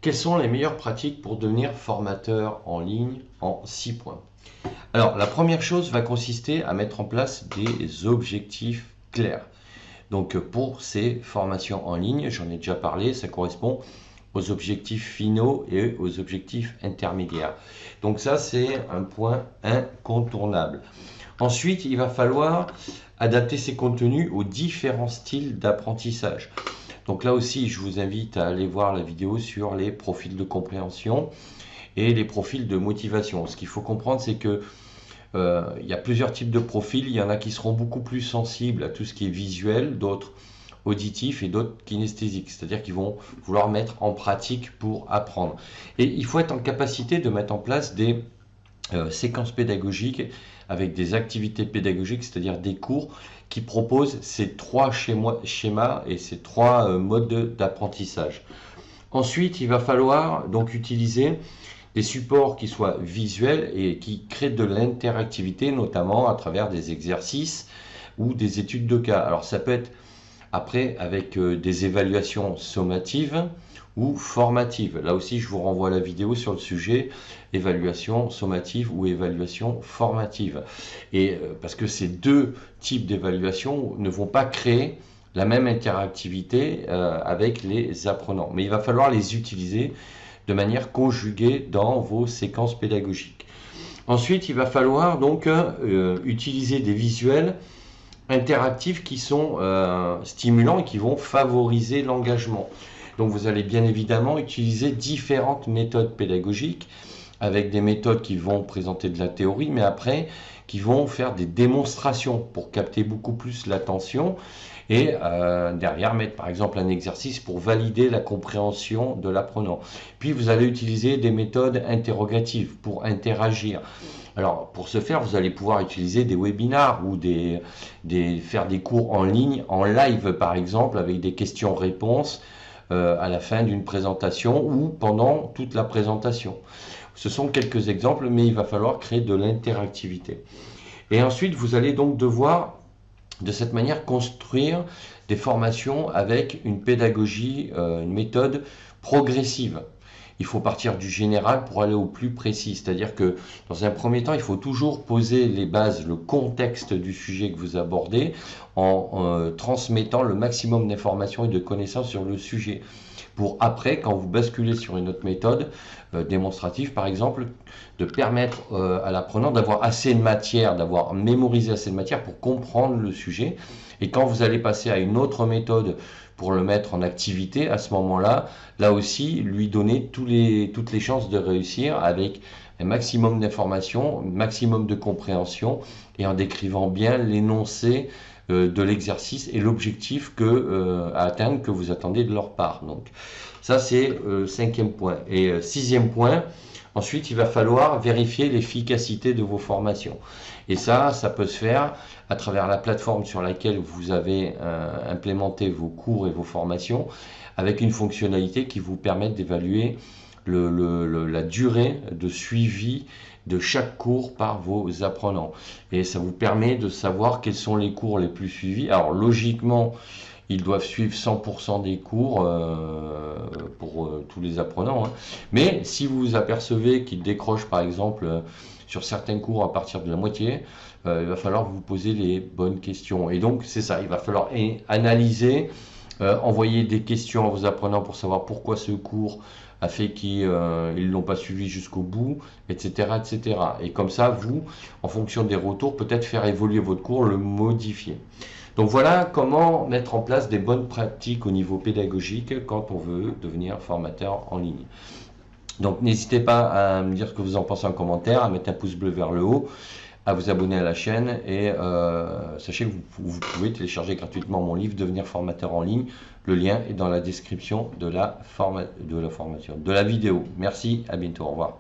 Quelles sont les meilleures pratiques pour devenir formateur en ligne en 6 points? Alors, la première chose va consister à mettre en place des objectifs clairs. Donc, pour ces formations en ligne, j'en ai déjà parlé, ça correspond aux objectifs finaux et aux objectifs intermédiaires. Donc ça, c'est un point incontournable. Ensuite, il va falloir adapter ces contenus aux différents styles d'apprentissage. Donc là aussi, je vous invite à aller voir la vidéo sur les profils de compréhension et les profils de motivation. Ce qu'il faut comprendre, c'est que il y a plusieurs types de profils. Il y en a qui seront beaucoup plus sensibles à tout ce qui est visuel, d'autres auditifs et d'autres kinesthésiques, c'est-à-dire qu'ils vont vouloir mettre en pratique pour apprendre. Et il faut être en capacité de mettre en place des séquences pédagogiques avec des activités pédagogiques, c'est-à-dire des cours qui proposent ces trois schémas et ces trois modes d'apprentissage. Ensuite, il va falloir donc utiliser des supports qui soient visuels et qui créent de l'interactivité, notamment à travers des exercices ou des études de cas. Alors ça peut être après avec des évaluations sommatives ou formatives. Là aussi, je vous renvoie à la vidéo sur le sujet évaluation sommative ou évaluation formative. Et parce que ces deux types d'évaluation ne vont pas créer la même interactivité avec les apprenants. Mais il va falloir les utiliser de manière conjuguée dans vos séquences pédagogiques. Ensuite, il va falloir donc utiliser des visuels interactifs qui sont stimulants et qui vont favoriser l'engagement. Donc vous allez bien évidemment utiliser différentes méthodes pédagogiques avec des méthodes qui vont présenter de la théorie, mais après qui vont faire des démonstrations pour capter beaucoup plus l'attention et derrière mettre par exemple un exercice pour valider la compréhension de l'apprenant. Puis vous allez utiliser des méthodes interrogatives pour interagir. Alors pour ce faire, vous allez pouvoir utiliser des webinars ou faire des cours en ligne, en live par exemple, avec des questions-réponses à la fin d'une présentation ou pendant toute la présentation. Ce sont quelques exemples, mais il va falloir créer de l'interactivité. Et ensuite, vous allez donc devoir, de cette manière, construire des formations avec une pédagogie, une méthode progressive. Il faut partir du général pour aller au plus précis. C'est-à-dire que dans un premier temps, il faut toujours poser les bases, le contexte du sujet que vous abordez en transmettant le maximum d'informations et de connaissances sur le sujet. Pour après, quand vous basculez sur une autre méthode démonstrative, par exemple, de permettre à l'apprenant d'avoir assez de matière, d'avoir mémorisé assez de matière pour comprendre le sujet. Et quand vous allez passer à une autre méthode pour le mettre en activité, à ce moment-là, là aussi, lui donner toutes les chances de réussir avec un maximum d'informations, un maximum de compréhension et en décrivant bien l'énoncé de l'exercice et l'objectif à atteindre que vous attendez de leur part. Donc ça c'est cinquième point. Et sixième point, ensuite il va falloir vérifier l'efficacité de vos formations. Et ça peut se faire à travers la plateforme sur laquelle vous avez implémenté vos cours et vos formations avec une fonctionnalité qui vous permet d'évaluer la durée de suivi de chaque cours par vos apprenants. Et ça vous permet de savoir quels sont les cours les plus suivis. Alors logiquement, ils doivent suivre 100% des cours pour tous les apprenants. Hein. Mais si vous vous apercevez qu'ils décrochent par exemple sur certains cours à partir de la moitié, il va falloir vous poser les bonnes questions. Et donc c'est ça, il va falloir analyser, envoyer des questions à vos apprenants pour savoir pourquoi ce cours a fait qu'ils ne l'ont pas suivi jusqu'au bout, etc., etc. Et comme ça, vous, en fonction des retours, peut-être faire évoluer votre cours, le modifier. Donc voilà comment mettre en place des bonnes pratiques au niveau pédagogique quand on veut devenir formateur en ligne. Donc n'hésitez pas à me dire ce que vous en pensez en commentaire, à mettre un pouce bleu vers le haut, à vous abonner à la chaîne et sachez que vous pouvez télécharger gratuitement mon livre Devenir formateur en ligne. Le lien est dans la description de la vidéo. Merci, à bientôt, au revoir.